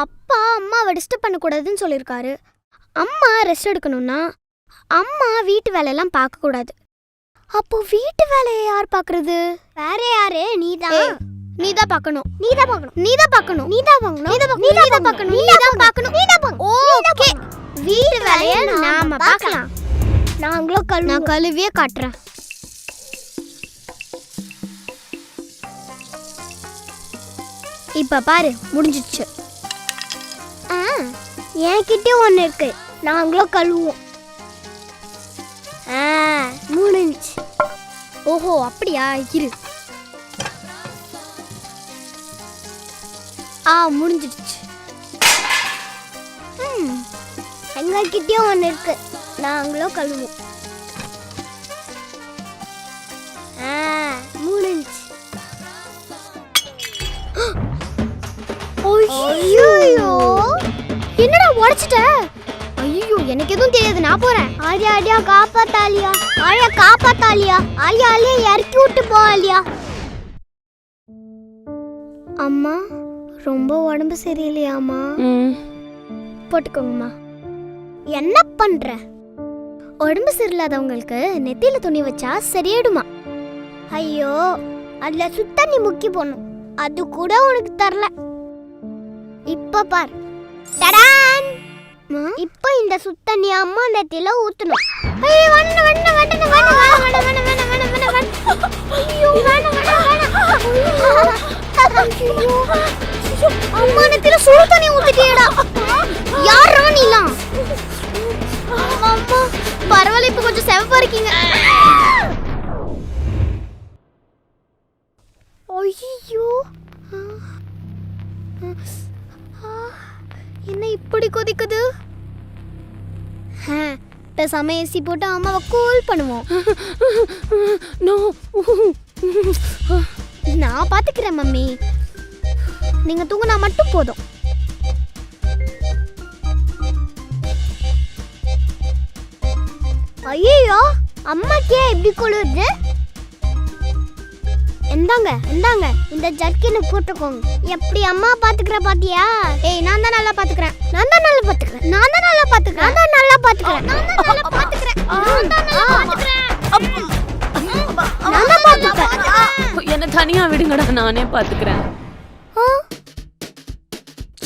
அப்பா அம்மாவை டிஸ்டர்ப் பண்ணக்கூடாதுன்னு சொல்லியிருக்காரு. அம்மா ரெஸ்ட் எடுக்கணும்னா அம்மா வீட்டு வேலையெல்லாம் பார்க்கக்கூடாது. அப்போ வீட்டு வேலையை யார் பார்க்கறது? வேற யாரு? நீதான் பார்க்கணும். ஓகே, வீட்டு வேலையை நாம பார்க்கலாம். நான் கழுவியே காட்டுறேன். இப்ப பாரு, முடிஞ்சிடுச்சு. என்கிட்ட ஒண்ணு இருக்கு, நாங்களும் கழுவுவோம். முடிஞ்சு. ஓஹோ, அப்படியா? இரு. முடிஞ்சிடுச்சு. எங்ககிட்டயும் ஒண்ணு இருக்கு, நாங்களும் கழுவுவோம். முடிஞ்சு. ஐயோ, என்னடா உடைச்சிட்ட? ஐயோ, எனக்கு எதுவும் தெரியாது, நான் போறேன். ஆலியா காப்பாத்தாலியா, ஆலியா இறக்கி விட்டு போலியா. அம்மா, ரொம்ப உடம்பு சரியில்லையாம்மா? போட்டுக்கோங்கம்மா. என்ன பண்ற? உடம்பு சரியில்லாதவங்களுக்கு நெத்தியில துணி வச்சா சரியாயிடுமா? ஐயோ, அதுல சுத்தண்ணி முக்கி போடணும், அது கூட உனக்கு தரல. இப்ப பார், டடான். இப்ப இந்த சுத்தண்ணி அம்மா நெத்தியில ஊத்தணும். அம்மா நெத்தியில சுடு தண்ணி ஊத்திட்டியடா. யாரா நீலாம்? அம்மா, பரவாயில்ல, இப்ப கொஞ்சம் செவப்பா இருக்கீங்க. ஐயோ, என்ன இப்படி கொதிக்குது? பேசாம ஏசி போட்டு அம்மாவை கூல் பண்ணுவோம். நான் பாத்துக்கிறேன் மம்மி, நீங்க தூங்கினா மட்டும் போதும். ஐயோ, அம்மாக்கே இப்படி குளிருது? இந்தாங்க, இந்த ஜர்க்கினை போட்டுக்கோங்க. எப்படி அம்மா பாத்துக்கிற பாத்தியா? ஏய், நான் தான் நல்லா பாத்துக்கிறேன். என்ன தனியா விடுங்கடா, நானே பாத்துக்கிறேன்.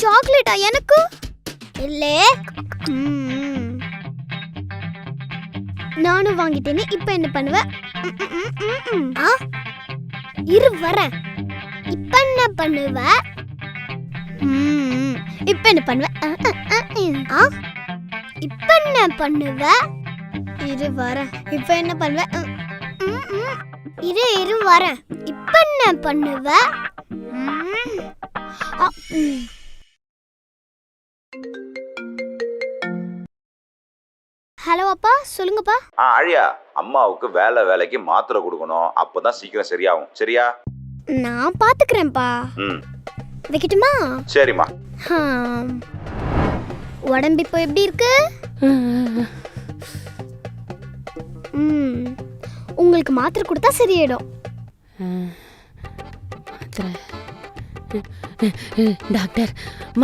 சாக்லேட்டா எனக்கு? இல்லே, நானும் வாங்கிட்டேனே. இப்ப என்ன பண்ணுவ? இரு வரேன். இப்ப என்ன பண்ணுவ? இப்ப என்ன பண்ணுவ? இப்ப என்ன பண்ணுவ? இரு வரேன். இப்ப என்ன பண்ணுவ? இரு வரேன். இப்ப என்ன பண்ணுவ? ஹலோ அப்பா, சொல்லுங்கப்பா. ஆழியா, அம்மாவுக்கு வேலைக்கு மாத்திரை கொடுக்கணும், அப்பதான் சீக்கிரம் சரியாகும். சரியா? நான் பாத்துக்கிறேன்ப்பா. வைக்கட்டுமா? சரிம்மா. உடம்பு இப்போ எப்படி இருக்கு? உங்களுக்கு மாத்திரை கொடுத்தா சரியாயிடும். டாக்டர்,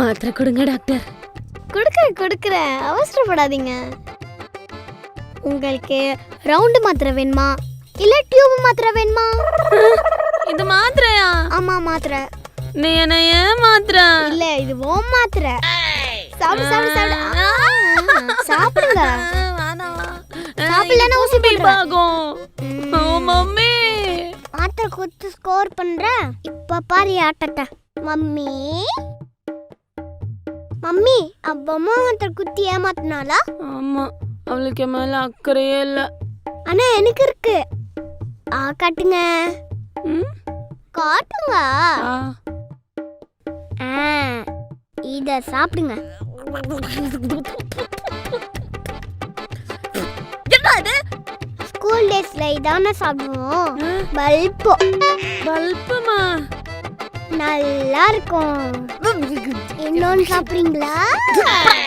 மாத்திரை கொடுங்க டாக்டர். கொடுக்குறேன், அவசரப்படாதீங்க. உங்களுக்கு ரவுண்டு மாத்திரை வேணுமா இல்ல டியூப் மாத்திரை வேணுமா? இது மாத்திரையா? ஆமா, மாத்திரை. நீ என்ன ஏன் மாத்திரை? இல்ல, இது ஓம் மாத்திரை. சாப்பிடுங்க. சாப்பிடலன்னா ஊசி போடுவாகும். ஓ மம்மி, மாத்திரை கொடுத்து ஸ்கோர் பண்ற. இப்ப பாரு ஆட்டத்தை. மம்மி, அப்பமா மாத்திரை குத்தி ஏமாத்தினாலா? ஆமா, அவளுக்கு மேல அக்கறையே இல்ல. ஆனா எனக்கு இருக்கு. காட்டுங்க. இத சாப்பிடுங்க. என்ன இது? ஸ்கூல் டேஸ்ல இதான சாப்பிடுவோம். பல்புமா? நல்லா இருக்கும். இன்னொன்னு சாப்பிடுறீங்களா?